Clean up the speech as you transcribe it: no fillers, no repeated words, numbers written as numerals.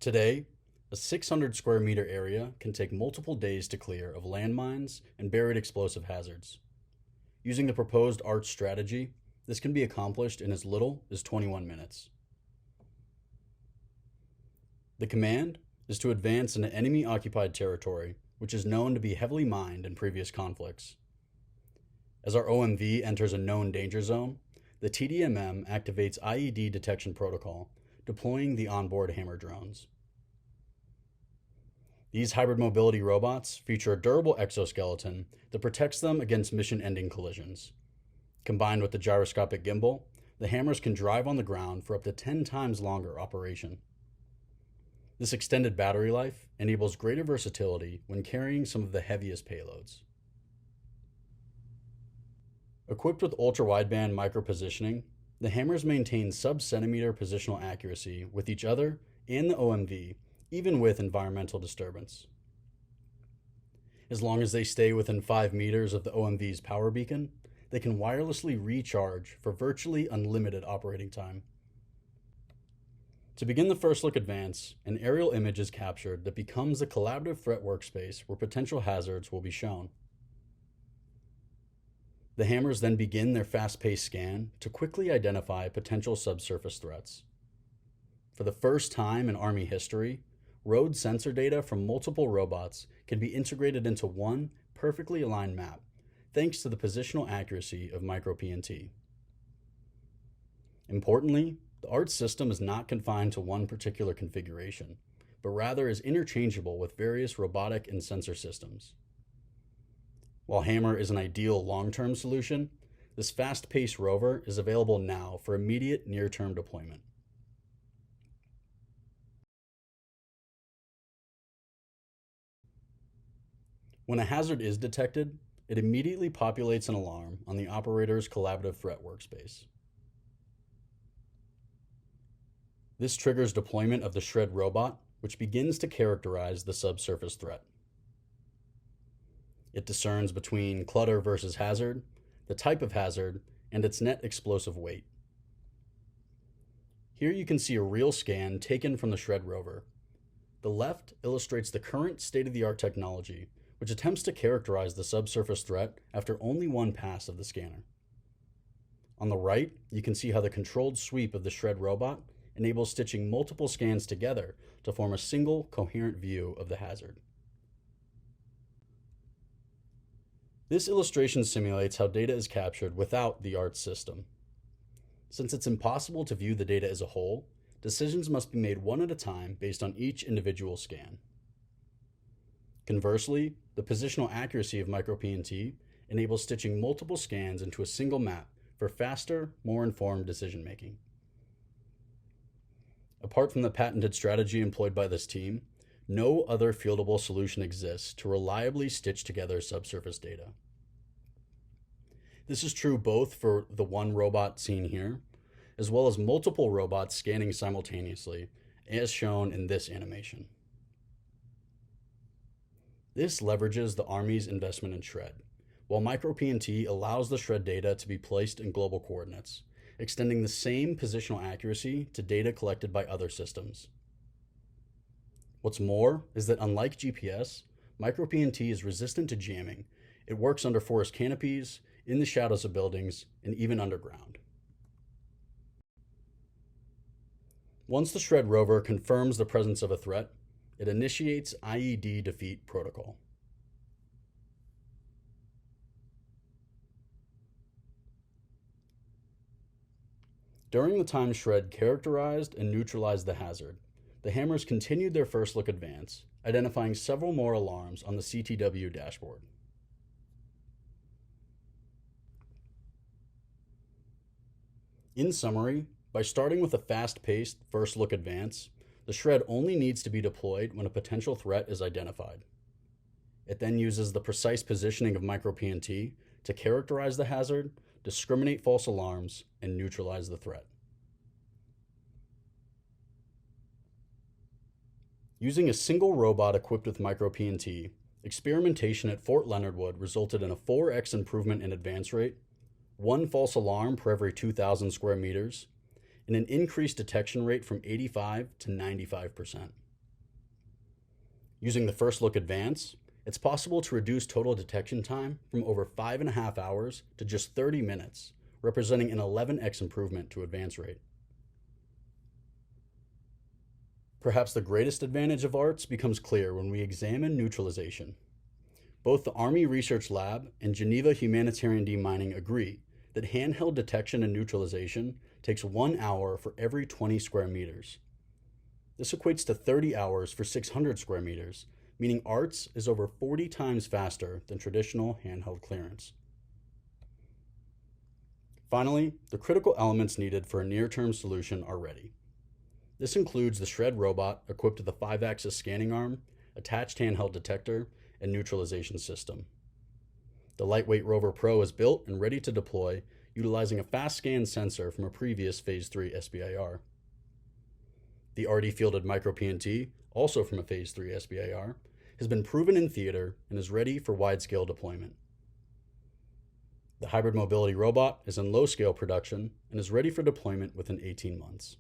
Today, a 600 square meter area can take multiple days to clear of landmines and buried explosive hazards. Using the proposed ARTS strategy, this can be accomplished in as little as 21 minutes. The command is to advance into enemy-occupied territory, which is known to be heavily mined in previous conflicts. As our OMV enters a known danger zone, the TDMM activates IED detection protocol, deploying the onboard hammer drones. These hybrid mobility robots feature a durable exoskeleton that protects them against mission-ending collisions. Combined with the gyroscopic gimbal, the hammers can drive on the ground for up to 10 times longer operation. This extended battery life enables greater versatility when carrying some of the heaviest payloads. Equipped with ultra-wideband micro-positioning, the hammers maintain sub-centimeter positional accuracy with each other and the OMV, even with environmental disturbance. As long as they stay within 5 meters of the OMV's power beacon, they can wirelessly recharge for virtually unlimited operating time. To begin the first look advance, an aerial image is captured that becomes the collaborative threat workspace where potential hazards will be shown. The hammers then begin their fast-paced scan to quickly identify potential subsurface threats. For the first time in Army history, road sensor data from multiple robots can be integrated into one perfectly aligned map, thanks to the positional accuracy of micro-PNT. Importantly, the ARTS system is not confined to one particular configuration, but rather is interchangeable with various robotic and sensor systems. While Hammer is an ideal long-term solution, this fast-paced rover is available now for immediate near-term deployment. When a hazard is detected, it immediately populates an alarm on the operator's collaborative threat workspace. This triggers deployment of the Shred robot, which begins to characterize the subsurface threat. It discerns between clutter versus hazard, the type of hazard, and its net explosive weight. Here you can see a real scan taken from the Shred rover. The left illustrates the current state-of-the-art technology, which attempts to characterize the subsurface threat after only one pass of the scanner. On the right, you can see how the controlled sweep of the Shred robot enables stitching multiple scans together to form a single, coherent view of the hazard. This illustration simulates how data is captured without the ARTS system. Since it's impossible to view the data as a whole, decisions must be made one at a time based on each individual scan. Conversely, the positional accuracy of micro-PNT enables stitching multiple scans into a single map for faster, more informed decision-making. Apart from the patented strategy employed by this team, no other fieldable solution exists to reliably stitch together subsurface data. This is true both for the one robot seen here, as well as multiple robots scanning simultaneously, as shown in this animation. This leverages the Army's investment in Shred, while micro-PNT allows the Shred data to be placed in global coordinates, extending the same positional accuracy to data collected by other systems. What's more is that unlike GPS, micro-PNT is resistant to jamming. It works under forest canopies, in the shadows of buildings, and even underground. Once the Shred rover confirms the presence of a threat, it initiates IED defeat protocol. During the time Shred characterized and neutralized the hazard, the hammers continued their first look advance, identifying several more alarms on the CTW dashboard. In summary, by starting with a fast-paced first look advance, the Shred only needs to be deployed when a potential threat is identified. It then uses the precise positioning of micro-PNT to characterize the hazard, discriminate false alarms, and neutralize the threat. Using a single robot equipped with micro-PNT, experimentation at Fort Leonard Wood resulted in a 4x improvement in advance rate, one false alarm per every 2,000 square meters, and an increased detection rate from 85 to 95%. Using the first look advance, it's possible to reduce total detection time from over 5.5 hours to just 30 minutes, representing an 11x improvement to advance rate. Perhaps the greatest advantage of ARTS becomes clear when we examine neutralization. Both the Army Research Lab and Geneva Humanitarian Demining agree that handheld detection and neutralization takes 1 hour for every 20 square meters. This equates to 30 hours for 600 square meters, meaning ARTS is over 40 times faster than traditional handheld clearance. Finally, the critical elements needed for a near-term solution are ready. This includes the Shred robot equipped with a 5-axis scanning arm, attached handheld detector, and neutralization system. The Lightweight Rover Pro is built and ready to deploy, utilizing a fast scan sensor from a previous Phase 3 SBIR. The RD fielded micro PNT, also from a Phase 3 SBIR, has been proven in theater and is ready for wide-scale deployment. The hybrid mobility robot is in low-scale production and is ready for deployment within 18 months.